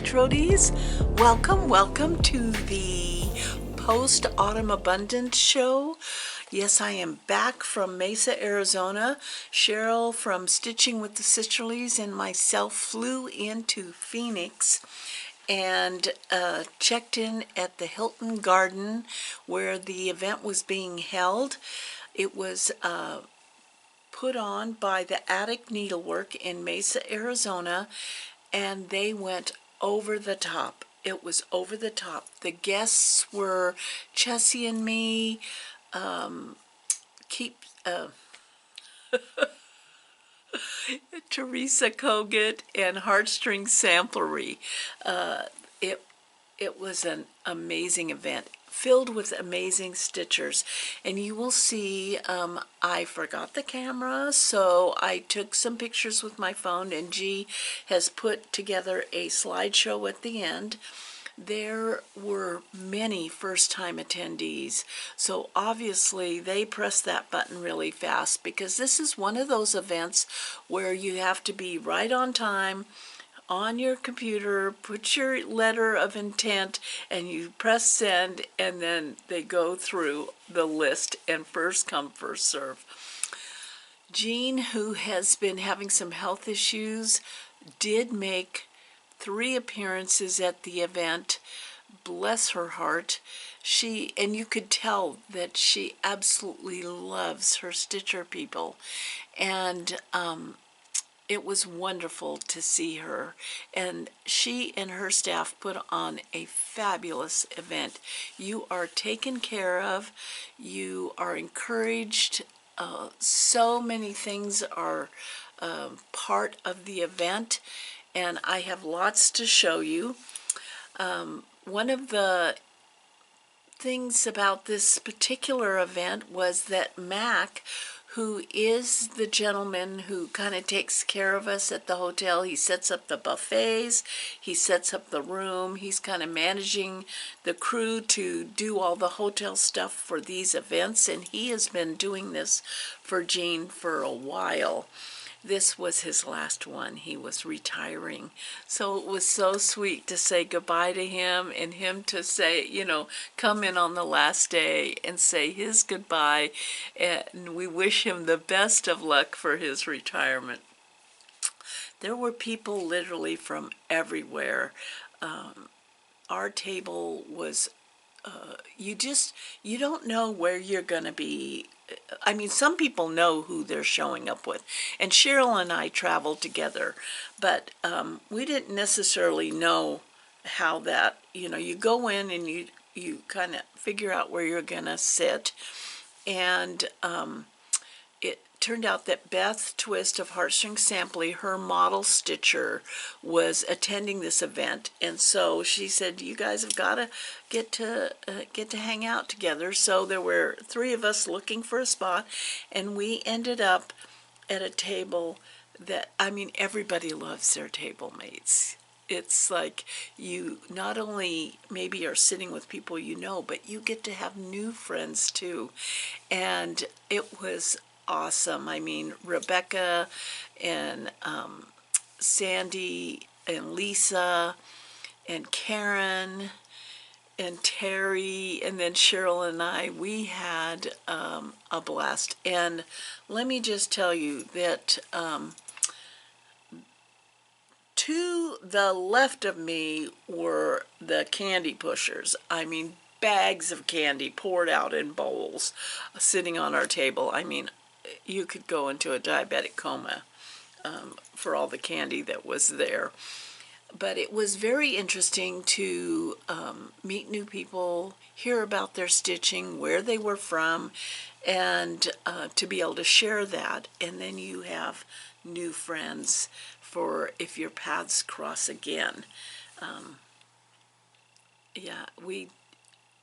Stitch Roadies. Welcome to the Post-Autumn Abundance Show. Yes, I am back from Mesa, Arizona. Cheryl from Stitching with the Sisterlies and myself flew into Phoenix and checked in at the Hilton Garden where the event was being held. It was put on by the Attic Needlework in Mesa, Arizona, and they went over the top. It was over the top. The guests were Chessie and me, Teresa, Kogut, and Heartstring Samplery. It was an amazing event, filled with amazing stitchers, and you will see I forgot the camera, so I took some pictures with my phone, and G has put together a slideshow at the end. There were many first-time attendees, so obviously they pressed that button really fast because this is one of those events where you have to be right on time, on your computer, put your letter of intent, and you press send, and then they go through the list and first come, first serve. Jean, who has been having some health issues, did make 3 appearances at the event. Bless her heart. And you could tell that she absolutely loves her stitcher people. And it was wonderful to see her, and she and her staff put on a fabulous event. You are taken care of, you are encouraged, so many things are part of the event, and I have lots to show you. One of the things about this particular event was that Mac, who is the gentleman who kind of takes care of us at the hotel. He sets up the buffets, he sets up the room, he's kind of managing the crew to do all the hotel stuff for these events, and he has been doing this for Jean for a while. This was his last one. He was retiring. So it was so sweet to say goodbye to him, and him to say, come in on the last day and say his goodbye. And we wish him the best of luck for his retirement. There were people literally from everywhere. Our table was, you don't know where you're going to be. I mean, some people know who they're showing up with, and Cheryl and I traveled together, but we didn't necessarily know how that, you go in and you kind of figure out where you're gonna sit, and it turned out that Beth Twist of Heartstring Samplery, her model stitcher, was attending this event, and so she said, you guys have got to get to hang out together. So there were 3 of us looking for a spot, and we ended up at a table that, I mean, everybody loves their table mates. It's like you not only maybe are sitting with people you know, but you get to have new friends too, and it was awesome. I mean, Rebecca and Sandy and Lisa and Karen and Terry, and then Cheryl and I, we had a blast. And let me just tell you that to the left of me were the candy pushers. I mean, bags of candy poured out in bowls sitting on our table. I mean, you could go into a diabetic coma for all the candy that was there. But it was very interesting to meet new people, hear about their stitching, where they were from, and to be able to share that. And then you have new friends for if your paths cross again.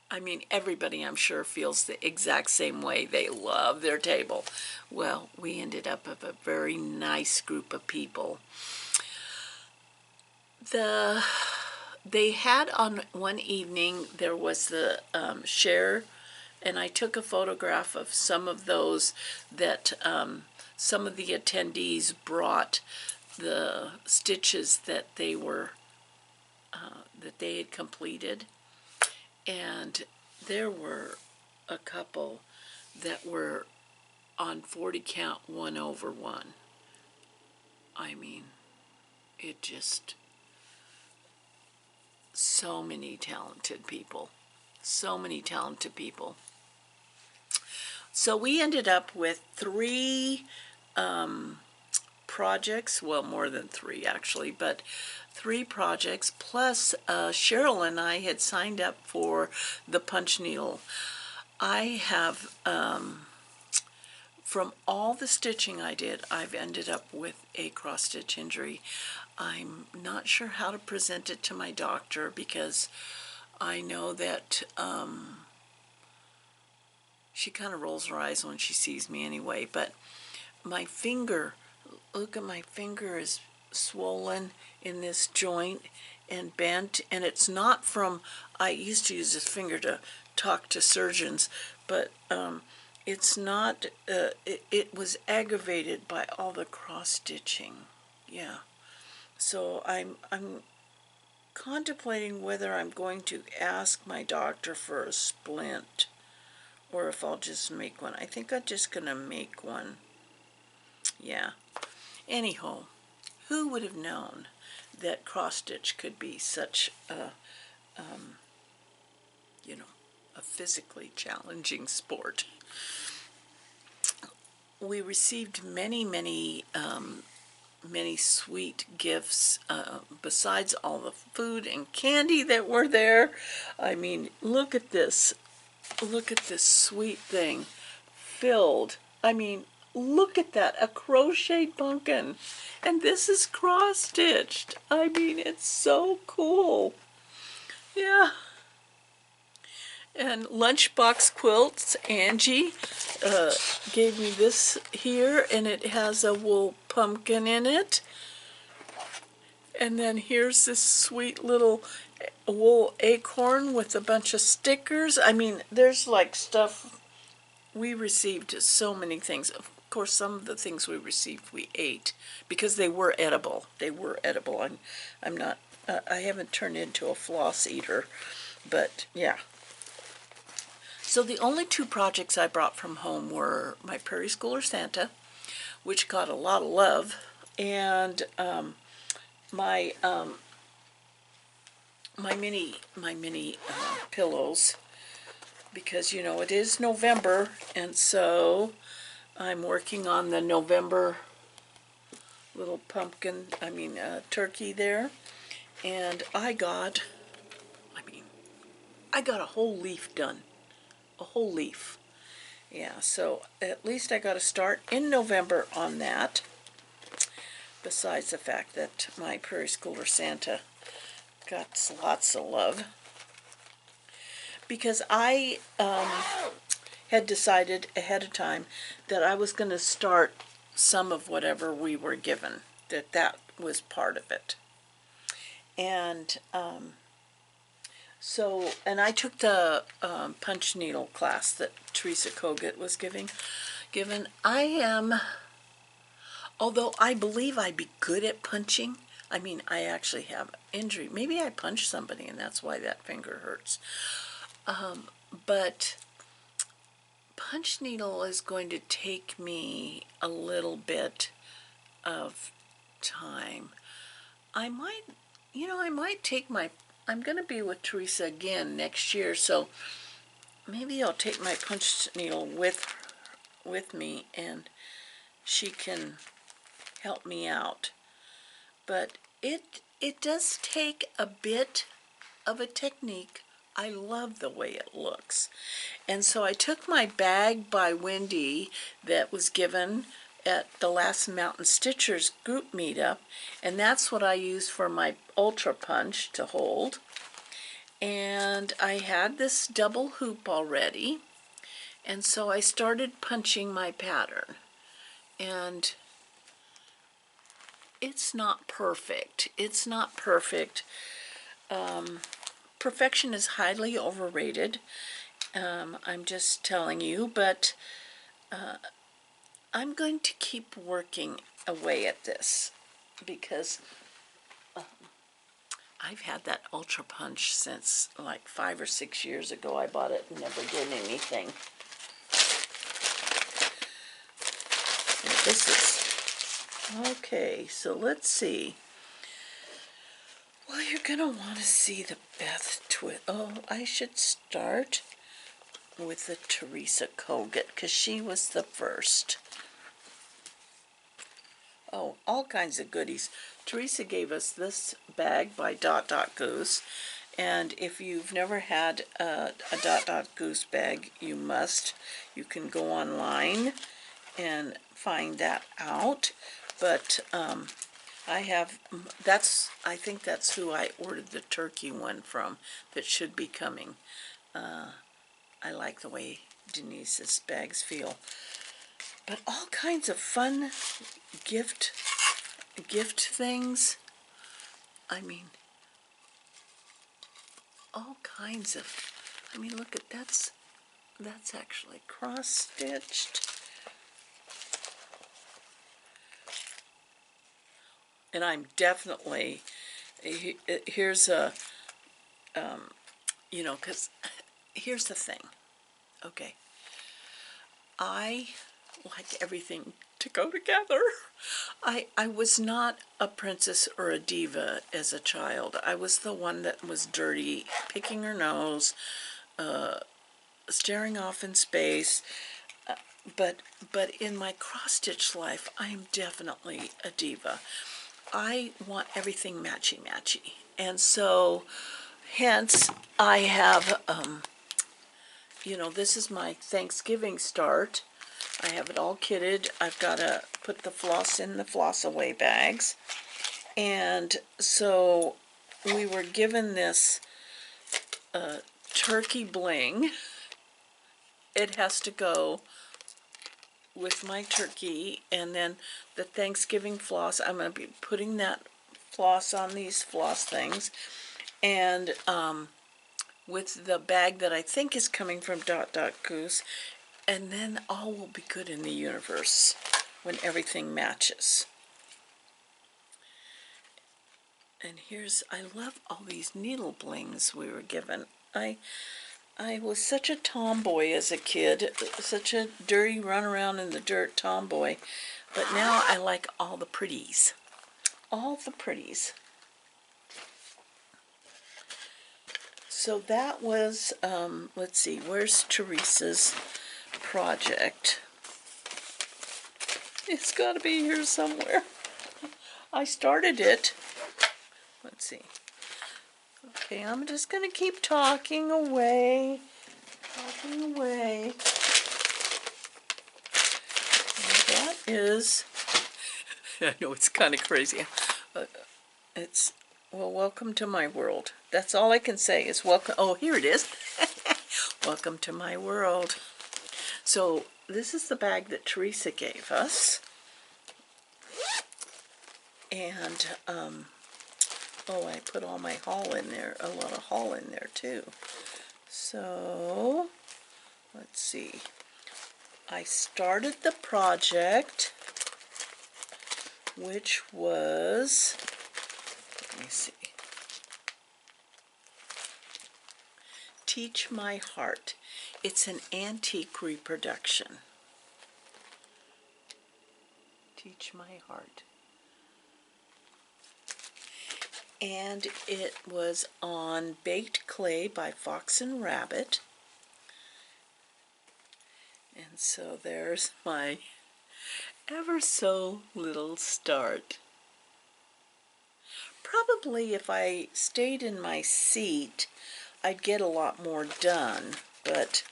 I mean, everybody, I'm sure, feels the exact same way. They love their table. Well, we ended up with a very nice group of people. They had on one evening, there was the share, and I took a photograph of some of those that some of the attendees brought the stitches that they were that they had completed, and there were a couple that were on 40 count 1/1. I mean, it just, so many talented people. So many talented people. So we ended up with 3 projects, well, more than 3 actually, but 3 projects, plus Cheryl and I had signed up for the punch needle. I have, from all the stitching I did, I've ended up with a cross-stitch injury. I'm not sure how to present it to my doctor because I know that she kind of rolls her eyes when she sees me anyway, but my finger, look at my finger, is swollen in this joint and bent, and it's not from, I used to use this finger to talk to surgeons, but it's not, it was aggravated by all the cross-stitching. Yeah. So I'm contemplating whether I'm going to ask my doctor for a splint or if I'll just make one. I think I'm just going to make one. Yeah. Anyhow, who would have known that cross-stitch could be such a, you know, a physically challenging sport? We received many, many sweet gifts besides all the food and candy that were there. I mean, look at this. Look at this sweet thing filled. I mean, look at that, a crocheted pumpkin. And this is cross-stitched. I mean, it's so cool. Yeah. And lunchbox quilts, Angie gave me this here, and it has a wool pumpkin in it. And then here's this sweet little wool acorn with a bunch of stickers. I mean, there's like stuff. We received so many things. Of course, some of the things we received we ate because they were edible. They were edible. I'm not, I haven't turned into a floss eater, but yeah. So the only 2 projects I brought from home were my Prairie Schooler Santa, which got a lot of love, and my mini pillows, because you know it is November, and so I'm working on the November little pumpkin, turkey there, and I got a whole leaf done. A whole leaf. Yeah, so at least I got to start in November on that, besides the fact that my Prairie Schooler Santa got lots of love. Because I had decided ahead of time that I was going to start some of whatever we were given, that was part of it. And so, and I took the punch needle class that Teresa Kogut was given. I am, although I believe I'd be good at punching, I mean, I actually have injury. Maybe I punched somebody and that's why that finger hurts. But punch needle is going to take me a little bit of time. I might take my, I'm going to be with Teresa again next year, so maybe I'll take my punch needle with me and she can help me out. But it does take a bit of a technique. I love the way it looks. And so I took my bag by Wendy that was given at the last Mountain Stitchers group meetup, and that's what I use for my Ultra Punch to hold. And I had this double hoop already, and so I started punching my pattern. And it's not perfect. It's not perfect. Perfection is highly overrated. I'm just telling you, but I'm going to keep working away at this because I've had that Ultra Punch since like 5 or 6 years ago. I bought it and never did anything. And this is, okay, so let's see. Well, you're going to want to see the Beth twist. Oh, I should start with the Teresa Kogut because she was the first. Oh, all kinds of goodies. Teresa gave us this bag by Goose, and if you've never had a Goose bag, you must. You can go online and find that out, but I think that's who I ordered the turkey one from that should be coming. I like the way Denise's bags feel. But all kinds of fun gift things. I mean, all kinds of, I mean, look at that's actually cross-stitched. And I'm definitely, here's a, you know, because here's the thing. Okay. I like everything to go together. I was not a princess or a diva as a child. I was the one that was dirty, picking her nose, staring off in space. But in my cross-stitch life, I am definitely a diva. I want everything matchy-matchy. And so, hence, I have, you know, this is my Thanksgiving start. I have it all kitted. I've got to put the floss in the floss away bags. And so we were given this turkey bling. It has to go with my turkey, and then the Thanksgiving floss, I'm going to be putting that floss on these floss things. And with the bag that I think is coming from Goose, and then all will be good in the universe when everything matches. And here's, I love all these needle blings we were given. I was such a tomboy as a kid, such a dirty run around in the dirt tomboy, but now I like all the pretties. All the pretties. So that was, let's see, where's Teresa's project? It's got to be here somewhere. I started it. Let's see. Okay, I'm just going to keep talking away. And that is, I know it's kind of crazy. It's, well, welcome to my world. That's all I can say is welcome. Oh, here it is. Welcome to my world. So this is the bag that Teresa gave us. And, oh, I put all my haul in there, a lot of haul in there too. So, let's see. I started the project, which was, let me see, Teach My Heart. It's an antique reproduction. Teach My Heart. And it was on baked clay by Fox and Rabbit. And so there's my ever so little start. Probably if I stayed in my seat, I'd get a lot more done, but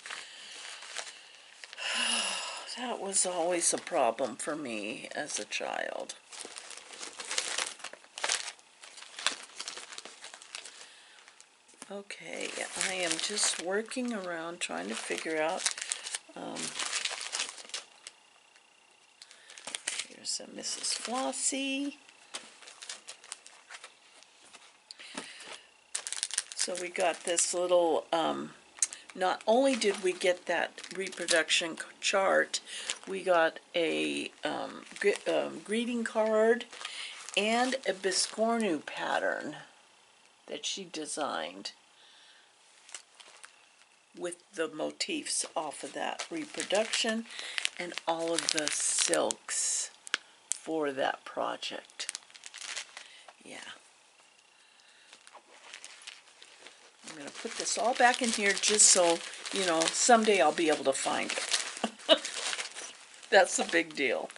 that was always a problem for me as a child. Okay, I am just working around trying to figure out, here's a Mrs. Flossie. So we got this little, not only did we get that reproduction chart, we got a greeting card and a Biscornu pattern. that she designed with the motifs off of that reproduction and all of the silks for that project. Yeah. I'm going to put this all back in here just so, you know, someday I'll be able to find it. That's the big deal.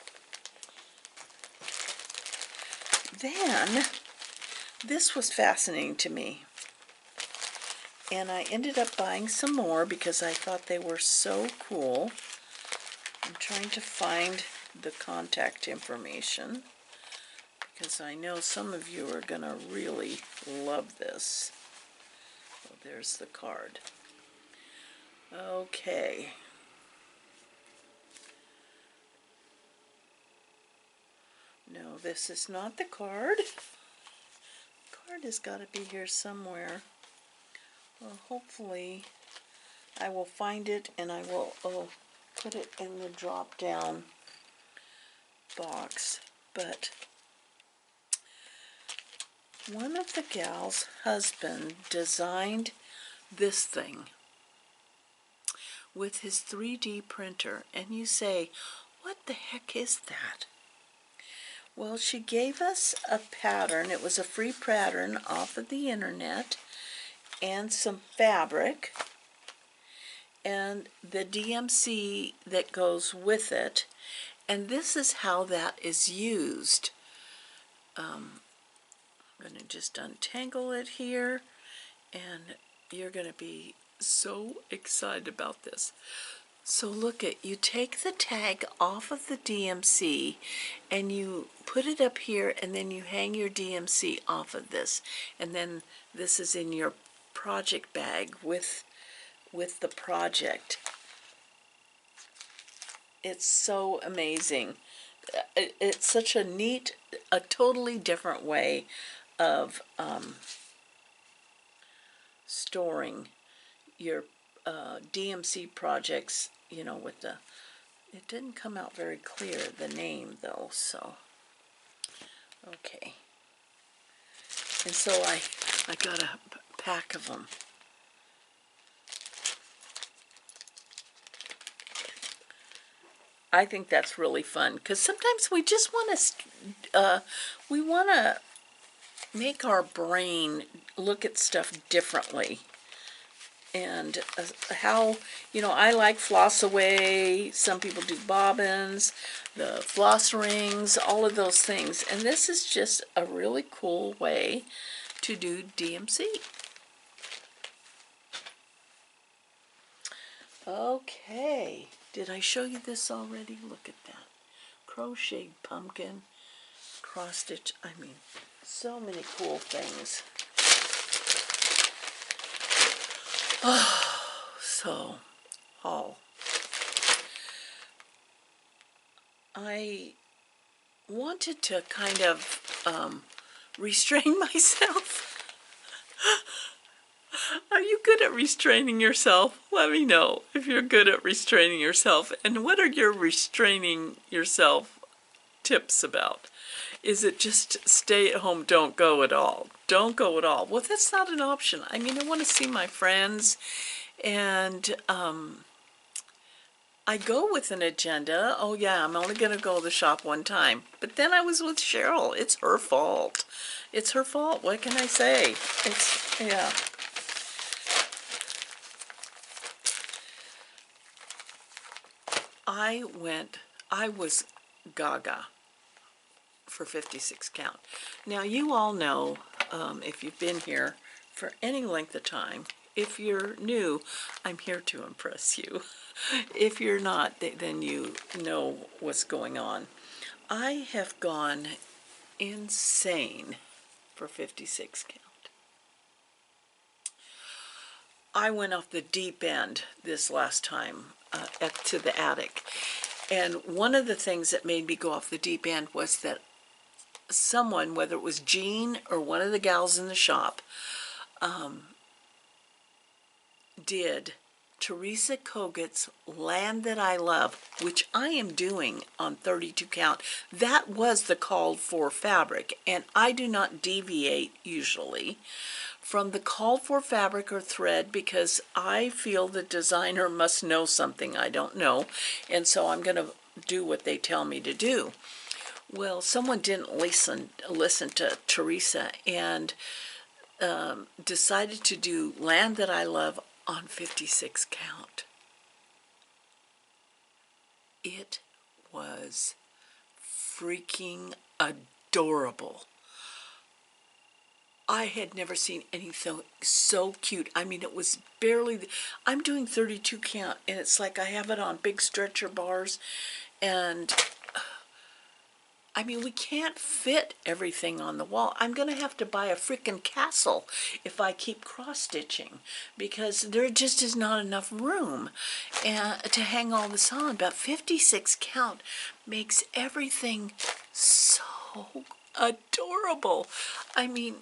Then, this was fascinating to me. And I ended up buying some more because I thought they were so cool. I'm trying to find the contact information because I know some of you are going to really love this. Oh, there's the card. Okay. No, this is not the card. The card has got to be here somewhere. Well, hopefully I will find it and I will put it in the drop-down box. But one of the gals' husband designed this thing with his 3D printer. And you say, what the heck is that? Well, she gave us a pattern. It was a free pattern off of the internet, and some fabric, and the DMC that goes with it. And this is how that is used. I'm going to just untangle it here, and you're going to be so excited about this. So look at, you take the tag off of the DMC and you put it up here, and then you hang your DMC off of this, and then this is in your project bag with the project. It's so amazing. It's such a neat, a totally different way of storing your DMC projects, you know, with the, it didn't come out very clear, the name though, so, okay. And so I got a pack of them. I think that's really fun, because sometimes we just want to, make our brain look at stuff differently. And how, you know, I like floss away, some people do bobbins, the floss rings, all of those things. And this is just a really cool way to do DMC. Okay, did I show you this already? Look at that. Crocheted pumpkin, cross stitch, I mean, so many cool things. Oh, so, I wanted to kind of restrain myself. Are you good at restraining yourself? Let me know if you're good at restraining yourself. And what are your restraining yourself tips about? Is it just stay at home, don't go at all? Don't go at all. Well, that's not an option. I mean, I want to see my friends, and I go with an agenda. Oh yeah, I'm only going to go to the shop one time. But then I was with Cheryl. It's her fault. It's her fault. What can I say? It's, yeah. I was gaga for 56 count. Now you all know, if you've been here for any length of time, if you're new, I'm here to impress you. If you're not, then you know what's going on. I have gone insane for 56 count. I went off the deep end this last time to the attic. And one of the things that made me go off the deep end was that someone, whether it was Jean or one of the gals in the shop, did Teresa Kogut's Land That I Love, which I am doing on 32 count. That was the called for fabric, and I do not deviate usually from the called for fabric or thread because I feel the designer must know something I don't know, and so I'm going to do what they tell me to do. Well, someone didn't listen to Teresa and decided to do Land That I Love on 56 count. It was freaking adorable. I had never seen anything so cute. I mean, it was barely, I'm doing 32 count, and it's like I have it on big stretcher bars, and I mean, we can't fit everything on the wall. I'm going to have to buy a freaking castle if I keep cross-stitching because there just is not enough room to hang all this on. But 56 count makes everything so adorable. I mean,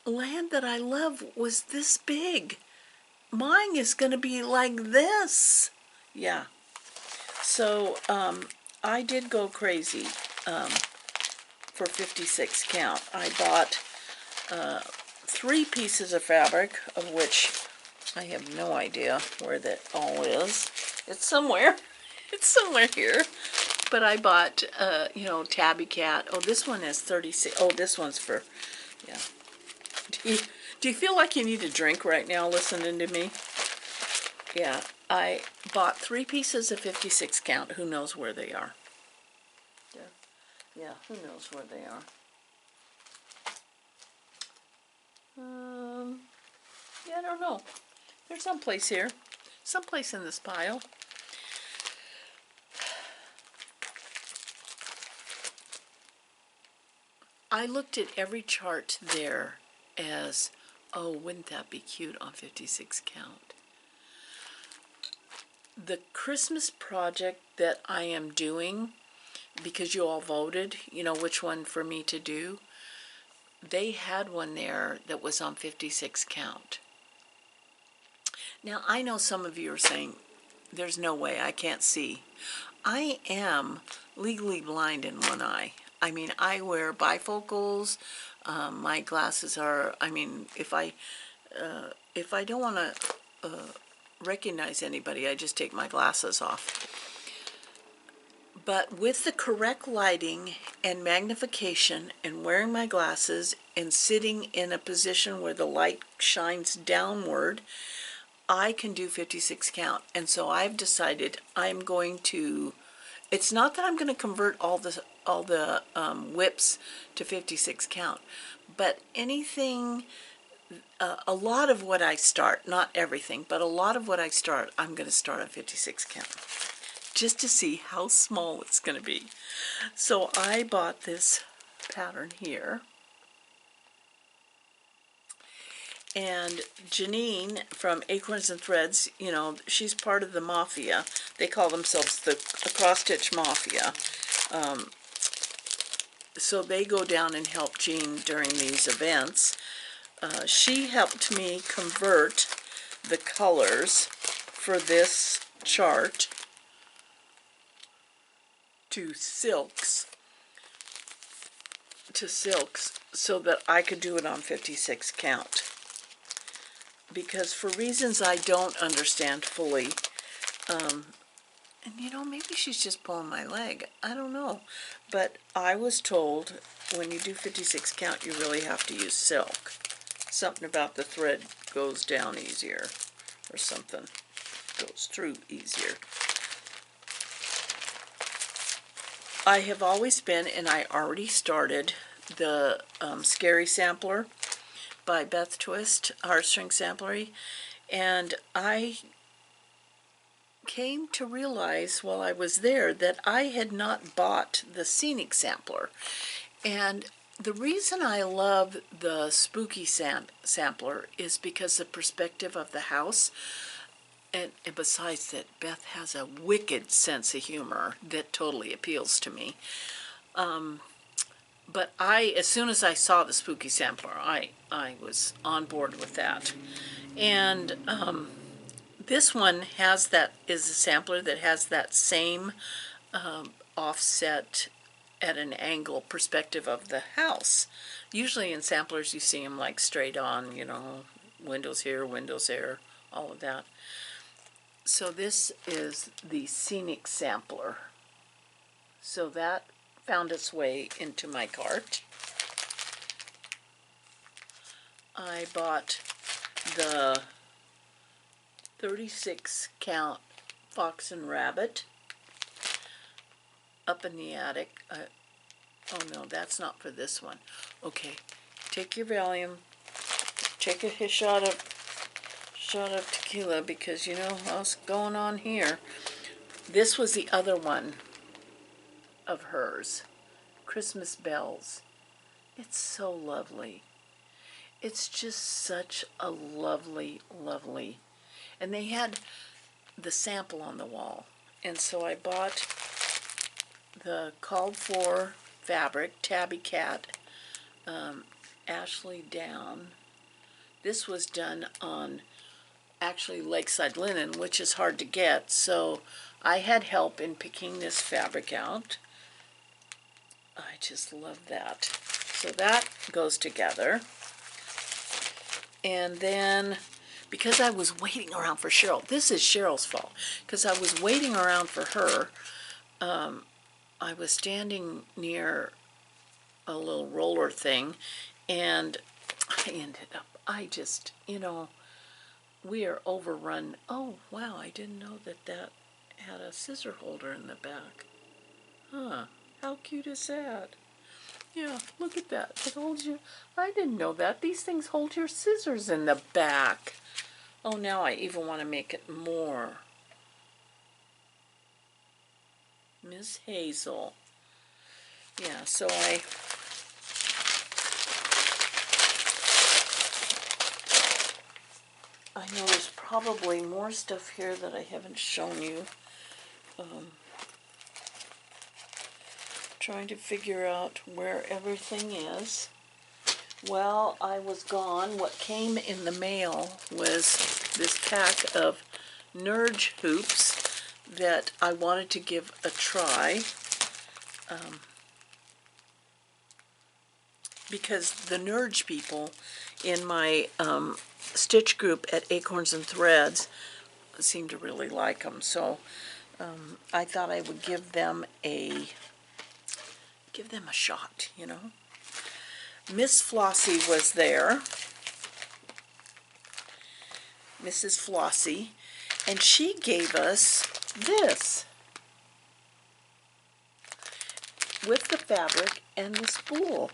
Land That I Love was this big. Mine is going to be like this. Yeah. So I did go crazy. For 56 count. I bought 3 pieces of fabric, of which I have no idea where that all is. It's somewhere. It's somewhere here. But I bought, you know, Tabby Cat. Oh, this one is 36. Oh, this one's for, yeah. Do you feel like you need a drink right now listening to me? Yeah, I bought 3 pieces of 56 count. Who knows where they are? Yeah, who knows where they are. Yeah, I don't know. They're someplace here. Someplace in this pile. I looked at every chart there as, oh, wouldn't that be cute on 56 count? The Christmas project that I am doing, because you all voted, you know, which one for me to do, they had one there that was on 56 count. Now, I know some of you are saying, there's no way, I can't see. I am legally blind in one eye. I mean, I wear bifocals. My glasses are, I mean, if I don't want to recognize anybody, I just take my glasses off. But with the correct lighting and magnification and wearing my glasses and sitting in a position where the light shines downward, I can do 56 count. And so I've decided I'm going to, it's not that I'm going to convert all the whips to 56 count, but anything, a lot of what I start, not everything, but a lot of what I start, I'm going to start on 56 count. Just to see how small it's going to be. So I bought this pattern here. And Janine from Acorns and Threads, you know, she's part of the mafia. They call themselves the Cross Stitch Mafia. So they go down and help Jean during these events. She helped me convert the colors for this chart to silks so that I could do it on 56 count. Because for reasons I don't understand fully, and you know, maybe she's just pulling my leg, I don't know, but I was told when you do 56 count you really have to use silk. Something about the thread goes down easier or something, goes through easier. I have always been, and I already started, the Scary Sampler by Beth Twist, Heartstring Samplery, and I came to realize while I was there that I had not bought the Scenic Sampler. And the reason I love the Spooky Sampler is because the perspective of the house. And besides that, Beth has a wicked sense of humor that totally appeals to me. But as soon as I saw the Spooky Sampler, I was on board with that. And This one has that, is a sampler that has that same offset at an angle perspective of the house. Usually in samplers you see them like straight on, you know, windows here, windows there, all of that. So this is the scenic sampler. So that found its way into my cart. I bought the 36 count Fox and Rabbit up in the attic. Oh no, that's not for this one. Okay, take your Valium, take a shot of tequila, because you know what's going on here. This was the other one of hers, Christmas Bells. It's so lovely. It's just such a lovely, lovely. And they had the sample on the wall. And so I bought the called for fabric, Tabby Cat, Ashley Down. This was done on actually lakeside linen, which is hard to get. So I had help in picking this fabric out. I just love that. So that goes together. And then, because I was waiting around for Cheryl, this is Cheryl's fault, because I was waiting around for her, I was standing near a little roller thing, and I ended up, you know, we are overrun. Oh, wow, I didn't know that that had a scissor holder in the back. Huh, how cute is that? Yeah, look at that. It holds your... I didn't know that. These things hold your scissors in the back. Oh, now I even want to make it more. Miss Hazel. Yeah, so I know there's probably more stuff here that I haven't shown you. Trying to figure out where everything is. While I was gone, what came in the mail was this pack of Nerge hoops that I wanted to give a try. Because the Nerge people in my stitch group at Acorns and Threads seem to really like them. So I thought I would give them a shot, you know. Miss Flossie was there, Mrs. Flossie, and she gave us this with the fabric and the spool.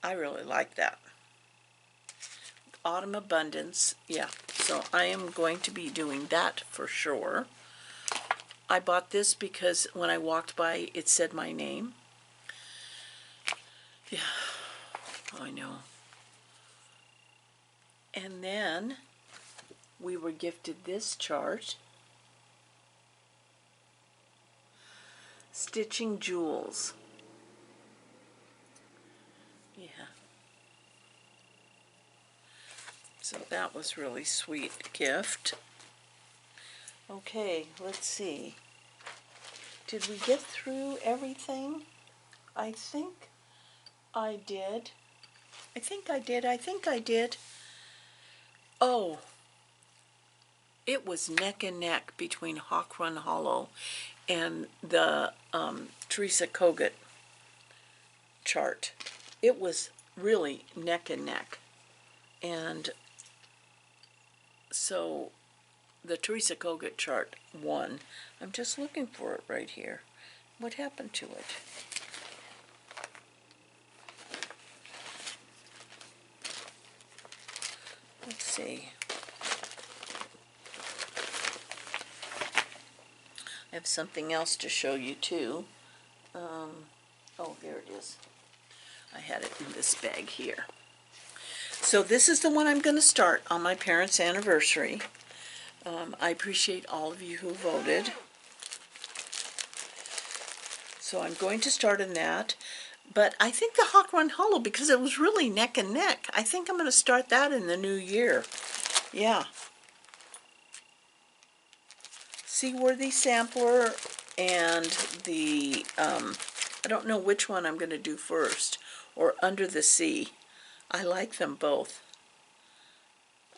I really like that. Autumn Abundance, yeah, so I am going to be doing that for sure. I bought this because when I walked by, it said my name. Yeah, I know. And then we were gifted this chart, Stitching Jewels. Yeah. So that was really sweet gift. Okay, let's see. Did we get through everything? I think I did. I think I did. Oh, it was neck and neck between Hawk Run Hollow and the Teresa Kogut chart. It was really neck and neck. And so the Teresa Kogut chart won. I'm just looking for it right here. What happened to it? Let's see. I have something else to show you too. Oh, here it is. I had it in this bag here. So this is the one I'm going to start on my parents' anniversary. I appreciate all of you who voted. So I'm going to start in that. But I think the Hawk Run Hollow, because it was really neck and neck, I think I'm going to start that in the new year. Yeah. Seaworthy sampler and the, I don't know which one I'm going to do first, or Under the Sea. I like them both.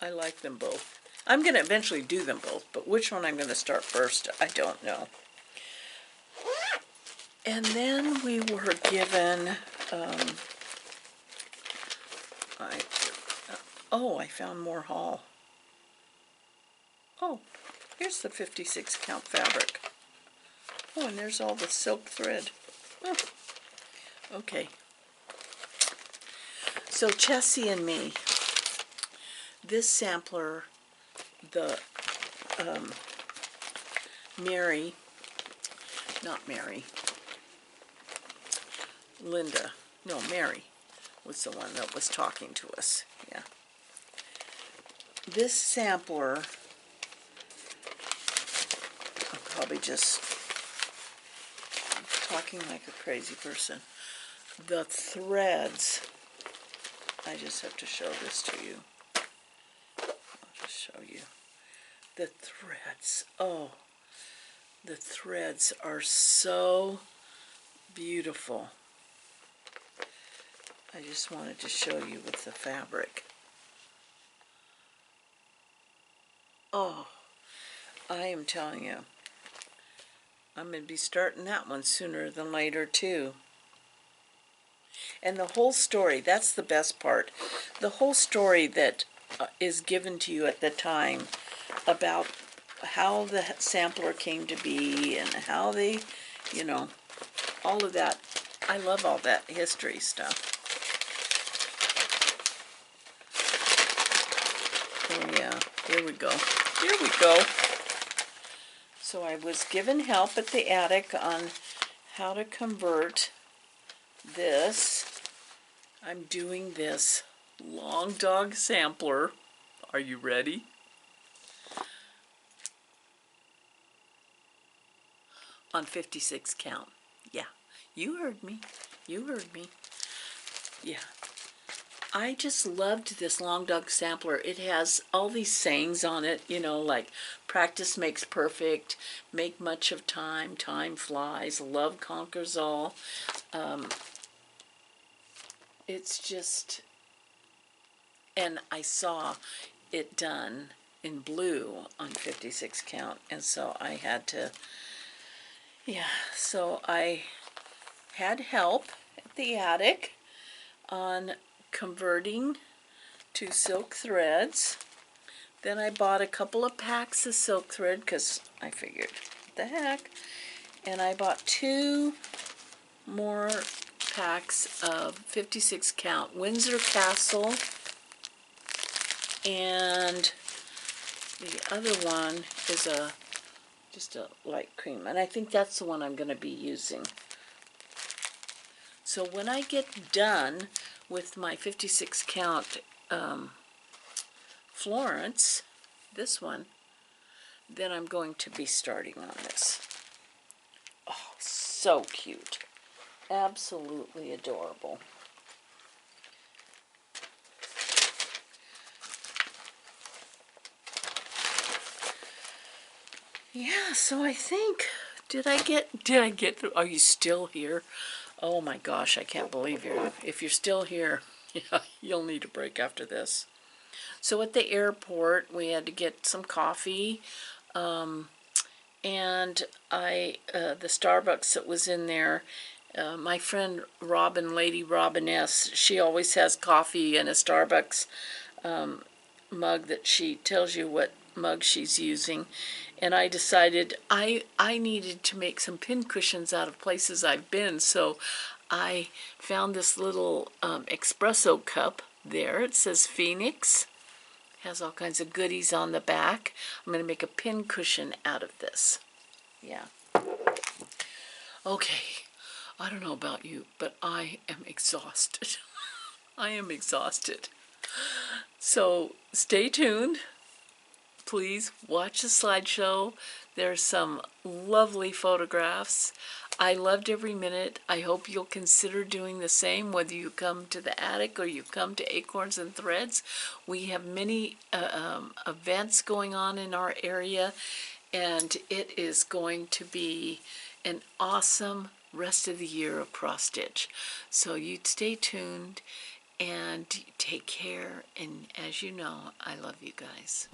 I like them both. I'm going to eventually do them both, but which one I'm going to start first, I don't know. And then we were given, I found more haul. Oh, here's the 56 count fabric. Oh, and there's all the silk thread. Oh, okay. So Chessie and me, this sampler, the Mary, not Mary, Linda, no, Mary was the one that was talking to us, yeah. This sampler, I'm probably just talking like a crazy person. The threads, I just have to show this to you. I'll just show you. The threads, oh, the threads are so beautiful. I just wanted to show you with the fabric. Oh, I am telling you, I'm going to be starting that one sooner than later too. And the whole story, that's the best part. The whole story that is given to you at the time about how the sampler came to be and how they, you know, all of that. I love all that history stuff. Oh yeah, here we go. Here we go. So I was given help at the attic on how to convert this. I'm doing this long dog sampler. Are you ready? On 56 count. Yeah, you heard me. You heard me. Yeah. I just loved this long dog sampler. It has all these sayings on it, you know, like practice makes perfect, make much of time, time flies, love conquers all. It's just, and I saw it done in blue on 56 count, and so I had to, yeah, so I had help at the attic on converting to silk threads. Then I bought a couple of packs of silk thread because I figured, what the heck? And I bought 2 more packs of 56 count Windsor Castle, and the other one is just a light cream, and I think that's the one I'm going to be using. So when I get done with my 56 count Florence, this one, then I'm going to be starting on this. Oh, so cute. Absolutely adorable. Yeah, so I think, did I get through? Are you still here? Oh my gosh, I can't believe you. If you're still here, yeah, you'll need a break after this. So at the airport, we had to get some coffee, and the Starbucks that was in there, my friend Robin, Lady Robiness, she always has coffee in a Starbucks mug that she tells you what mug she's using. And I decided I needed to make some pin cushions out of places I've been, so I found this little espresso cup there. It says Phoenix. Has all kinds of goodies on the back. I'm going to make a pin cushion out of this. Yeah. Okay. I don't know about you, but I am exhausted. I am exhausted. So stay tuned. Please watch the slideshow. There's some lovely photographs. I loved every minute. I hope you'll consider doing the same, whether you come to the attic or you come to Acorns and Threads. We have many events going on in our area, and it is going to be an awesome rest of the year of cross stitch. So you stay tuned and take care, and as you know, I love you guys.